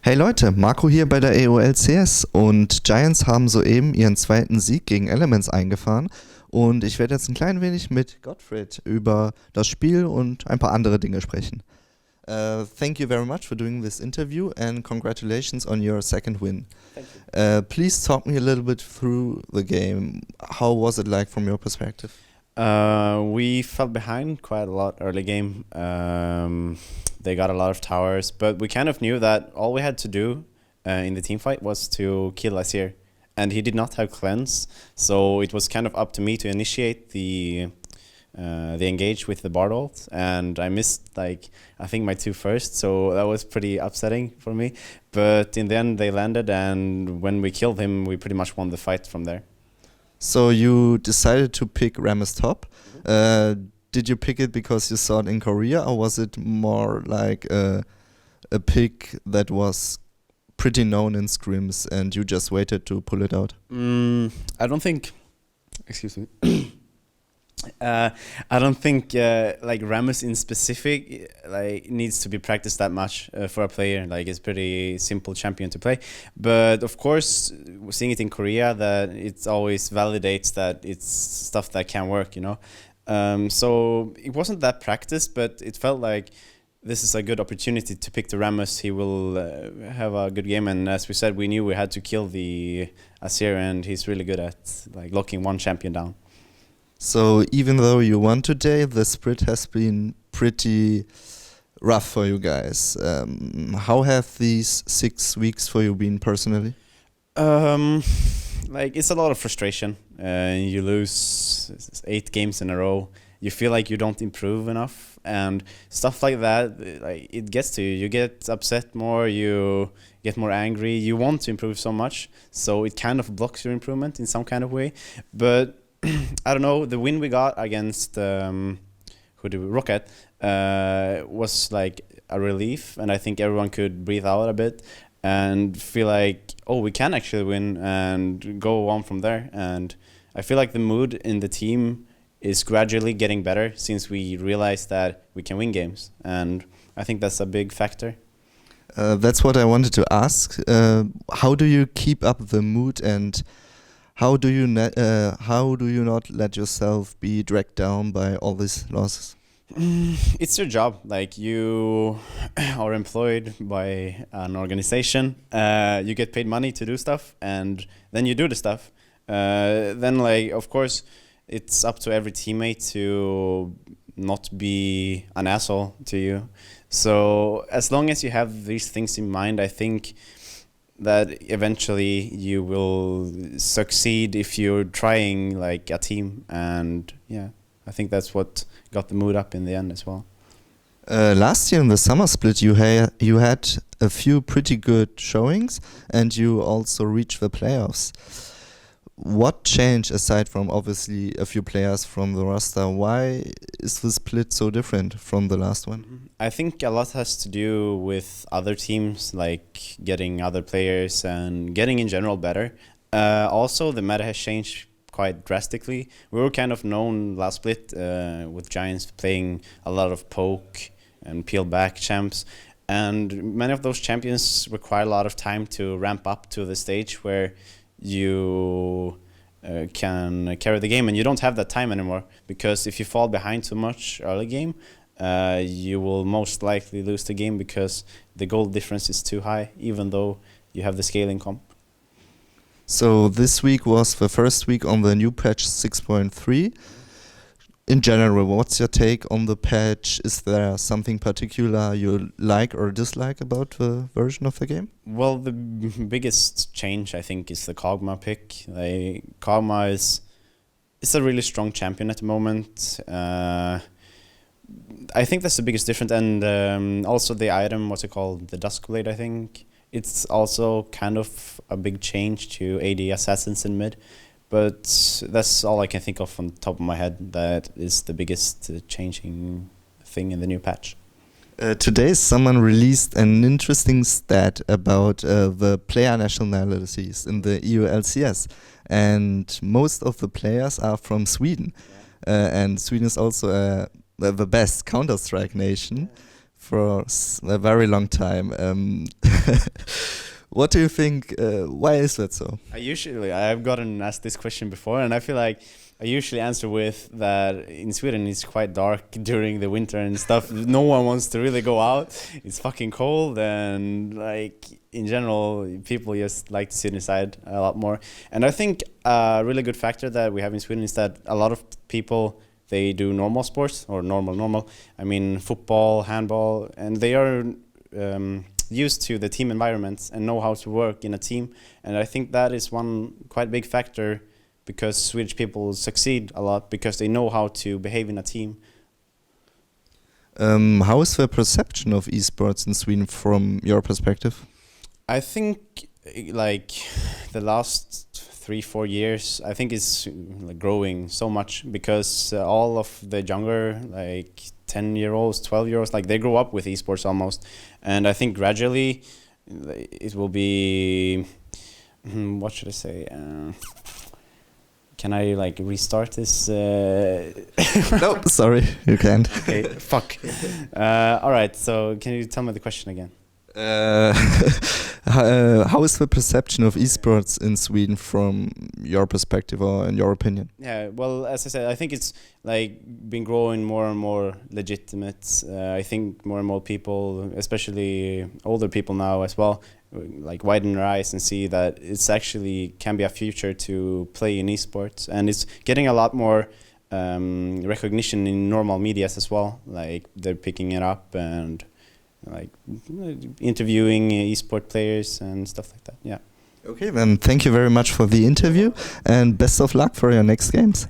Hey Leute, Marco hier bei der LCS und Giants haben soeben ihren zweiten Sieg gegen Elements eingefahren und ich werde jetzt ein klein wenig mit Gottfried über das Spiel und ein paar andere Dinge sprechen. Thank you very much for doing this interview and congratulations on your second win. Thank you. Please talk me a little bit through the game. How was it like from your perspective? We fell behind quite a lot early game. They got a lot of towers, but we kind of knew that all we had to do in the team fight was to kill Asir. And he did not have cleanse, so it was kind of up to me to initiate the engage with the Bard ult, and I missed I think my two first, so that was pretty upsetting for me. But in the end they landed, and when we killed him we pretty much won the fight from there. So you decided to pick Rammus top. Did you pick it because you saw it in Korea, or was it more like a pick that was pretty known in scrims and you just waited to pull it out? I don't think, excuse me, I don't think Rammus in specific needs to be practiced that much for a player. It's pretty simple champion to play, but of course seeing it in Korea, that it always validates that it's stuff that can work, you know. So it wasn't that practiced, but it felt like this is a good opportunity to pick the Rammus. He will have a good game, and as we said, we knew we had to kill the Asir, and he's really good at locking one champion down. So even though you won today, the split has been pretty rough for you guys. How have these 6 weeks for you been personally? It's a lot of frustration. You lose 8 games in a row. You feel like you don't improve enough, and stuff like that. It gets to you. You get upset more. You get more angry. You want to improve so much, so it kind of blocks your improvement in some kind of way. But I don't know. The win we got against ROCCAT was like a relief, and I think everyone could breathe out a bit and feel like, oh, we can actually win and go on from there. And I feel like the mood in the team is gradually getting better since we realized that we can win games, and I think that's a big factor. That's what I wanted to ask. How do you keep up the mood, and how do you not let yourself be dragged down by all these losses? It's your job. You are employed by an organization. You get paid money to do stuff, and then you do the stuff. Then of course, it's up to every teammate to not be an asshole to you. So as long as you have these things in mind, I think that eventually you will succeed if you're trying a team. And yeah, I think that's what got the mood up in the end as well. Last year in the summer split, you had a few pretty good showings, and you also reached the playoffs. What changed, aside from obviously a few players from the roster? Why is the split so different from the last one? I think a lot has to do with other teams, getting other players and getting in general better. Also, the meta has changed quite drastically. We were kind of known last split with Giants playing a lot of poke and peel back champs, and many of those champions require a lot of time to ramp up to the stage where you can carry the game, and you don't have that time anymore, because if you fall behind too much early game, you will most likely lose the game because the gold difference is too high, even though you have the scaling comp. So this week was the first week on the new patch 6.3. In general, what's your take on the patch? Is there something particular you like or dislike about the version of the game? Well, the biggest change, I think, is the Kog'Maw pick. Kog'Maw is a really strong champion at the moment. I think that's the biggest difference. And also the item, what's it called? The Duskblade, I think. It's also kind of a big change to AD Assassins in mid. But that's all I can think of from the top of my head. That is the biggest changing thing in the new patch. Today someone released an interesting stat about the player nationalities in the EU LCS. And most of the players are from Sweden. And Sweden is also the best Counter-Strike nation. for a very long time. What do you think? Why is that so? I've gotten asked this question before, and I feel like I usually answer with that in Sweden it's quite dark during the winter and stuff. No one wants to really go out. It's fucking cold, and like in general, people just like to sit inside a lot more. And I think a really good factor that we have in Sweden is that a lot of people, they do normal sports, or normal. I mean, football, handball, and they are used to the team environments and know how to work in a team. And I think that is one quite big factor, because Swedish people succeed a lot because they know how to behave in a team. How is the perception of esports in Sweden from your perspective? I think like the last 3-4 years, I think it's like growing so much, because all of the younger, like 10-year-olds, 12-year-olds, like they grow up with esports almost. And I think gradually it will be, what should I say? Can I like restart this? No, sorry, you can't. Okay, fuck. All right, so can you tell me the question again? How is the perception of esports in Sweden from your perspective, or in your opinion? Yeah, well, as I said, I think it's like been growing more and more legitimate. I think more and more people, especially older people now as well, like widen their eyes and see that it's actually can be a future to play in esports, and it's getting a lot more recognition in normal medias as well. Like they're picking it up and like interviewing esport players and stuff like that. Yeah. Okay, then thank you very much for the interview, and best of luck for your next games.